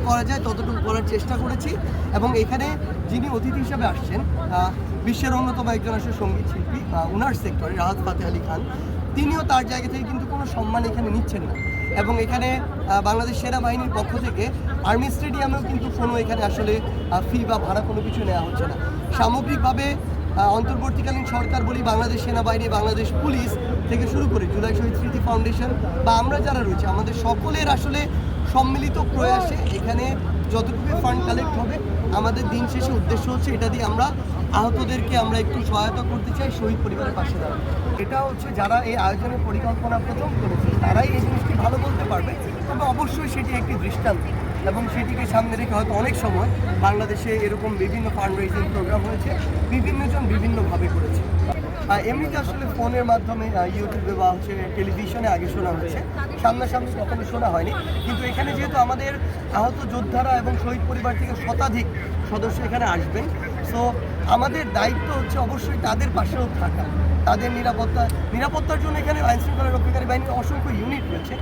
করা যায় ততটুকু করার চেষ্টা করেছি। এবং এখানে যিনি অতিথি হিসাবে আসছেন বিশ্বের অন্যতম একজন আসলে সঙ্গীত শিল্পী উনার সেক্টরে রাহাত ফাতে আলী খান, তিনিও তার জায়গা থেকে কিন্তু কোনো সম্মান এখানে নিচ্ছেন না। এবং এখানে বাংলাদেশ সেনাবাহিনীর পক্ষ থেকে আর্মি স্টেডিয়ামেও কিন্তু কোনো এখানে আসলে ফি বা ভাড়া কোনো কিছু নেওয়া হচ্ছে না। সামগ্রিকভাবে অন্তর্বর্তীকালীন সরকার বলি, বাংলাদেশ সেনাবাহিনী, বাংলাদেশ পুলিশ থেকে শুরু করে জুলাই শহীদ স্মৃতি ফাউন্ডেশন বা আমরা যারা রয়েছে আমাদের সকলের আসলে সম্মিলিত প্রয়াসে এখানে যতটুকু ফান্ড কালেক্ট হবে আমাদের দিন শেষে উদ্দেশ্য হচ্ছে এটা দিয়ে আমরা আহতদেরকে আমরা একটু সহায়তা করতে চাই, শহীদ পরিবারের পাশে দাঁড়ানো। এটা হচ্ছে যারা এই আয়োজনের পরিকল্পনা প্রথম করেছে তারাই এই জিনিসটি ভালো বলতে পারবে, তবে অবশ্যই সেটি একটি দৃষ্টান্ত এবং সেটিকে সামনে রেখে হয়তো অনেক সময় বাংলাদেশে এরকম বিভিন্ন ফান্ড রেজিং প্রোগ্রাম হয়েছে, বিভিন্নজন বিভিন্নভাবে করেছে। এমনিতে আসলে ফোনের মাধ্যমে ইউটিউবে বা হচ্ছে টেলিভিশনে আগে শোনা হয়েছে, সামনাসামনি কখনো শোনা হয়নি। কিন্তু এখানে যেহেতু আমাদের আহত যোদ্ধারা এবং শহীদ পরিবার থেকে শতাধিক সদস্য এখানে আসবেন, সো আমাদের দায়িত্ব হচ্ছে অবশ্যই তাদের পাশেও থাকা, তাদের নিরাপত্তার জন্য এখানে আইনশৃঙ্খলা রক্ষাকারী বাহিনীর অসংখ্য ইউনিট রয়েছে,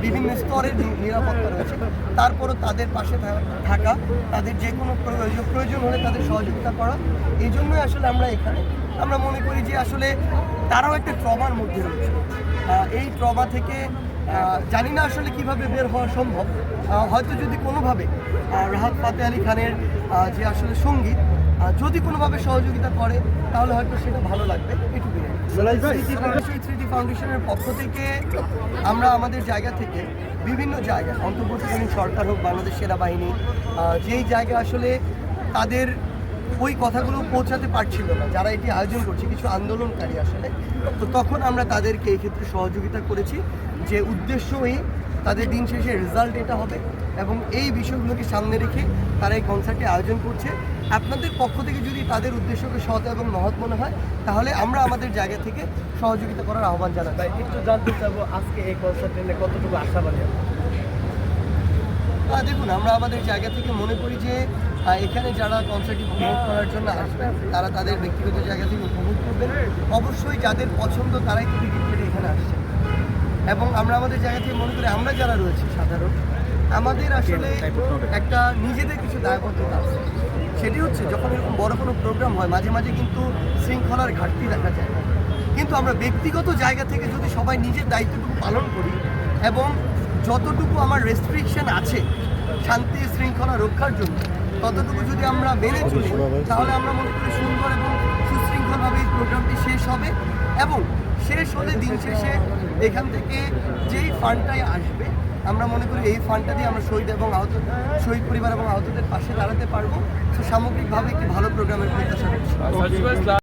বিভিন্ন স্তরের নিরাপত্তা রয়েছে। তারপরও তাদের পাশে থাকা, তাদের যে কোনো প্রয়োজন হলে তাদের সহযোগিতা করা, এই জন্যই আসলে আমরা এখানে। আমরা মনে করি যে আসলে তারাও একটা ট্রমার মধ্যে রয়েছে। এই ট্রমা থেকে জানি না আসলে কিভাবে বের হওয়া সম্ভব। হয়তো যদি কোনোভাবে রাহাত ফাতে আলী খানের যে আসলে সঙ্গীত যদি কোনোভাবে সহযোগিতা করে তাহলে হয়তো সেটা ভালো লাগবে। এটুকুই। স্মৃতি ফাউন্ডেশনের পক্ষ থেকে আমরা আমাদের জায়গা থেকে বিভিন্ন জায়গায় অন্তর্বর্তীকালীন সরকার হোক, বাংলাদেশ সেনাবাহিনী, যেই জায়গায় আসলে তাদের ওই কথাগুলো পৌঁছাতে পারছিল না, যারা এটি আয়োজন করছে কিছু আন্দোলনকারী আসলে, তো তখন আমরা তাদেরকে এই ক্ষেত্রে সহযোগিতা করেছি যে উদ্দেশ্যই তাদের দিন শেষে রেজাল্ট এটা হবে এবং এই বিষয়গুলোকে সামনে রেখে তারা এই কনসার্টটি আয়োজন করছে। আপনাদের পক্ষ থেকে যদি তাদের উদ্দেশ্যকে সৎ এবং মহৎ মনে হয় তাহলে আমরা আমাদের জায়গা থেকে সহযোগিতা করার আহ্বান জানাই। একটু জানতে চাবো আজকে এই কনসার্টে কতটুকু আশাবাদী? দেখুন, আমরা আমাদের জায়গা থেকে মনে করি যে এখানে যারা কনসার্টটি উপভোগ করার জন্য আসবেন তারা তাদের ব্যক্তিগত জায়গা থেকে উপভোগ করবেন। অবশ্যই যাদের পছন্দ তারাই তো টিকিট কেটে এখানে আসছে এবং আমরা আমাদের জায়গা থেকে মনে করি আমরা যারা রয়েছি সাধারণ, আমাদের আসলে একটা নিজেদের কিছু দায়বদ্ধতা আছে। সেটি হচ্ছে যখন এরকম বড় কোনো প্রোগ্রাম হয় মাঝে মাঝে কিন্তু শৃঙ্খলার ঘাটতি দেখা যায়, কিন্তু আমরা ব্যক্তিগত জায়গা থেকে যদি সবাই নিজের দায়িত্বটুকু পালন করি এবং যতটুকু আমার রেস্ট্রিকশন আছে শান্তি শৃঙ্খলা রক্ষার জন্য ততটুকু যদি আমরা মেনে চলি তাহলে আমরা মনে করি সুন্দর এবং সুশৃঙ্খলভাবে এই প্রোগ্রামটি শেষ হবে। এবং শেষ হলে দিন শেষে এখান থেকে যেই ফান্ডটাই আসবে আমরা মনে করি এই ফান্ডটা দিয়ে আমরা শহীদ পরিবার এবং আহতদের পাশে দাঁড়াতে পারবো। তো সামগ্রিকভাবে একটি ভালো প্রোগ্রামের প্রত্যাশা করছি।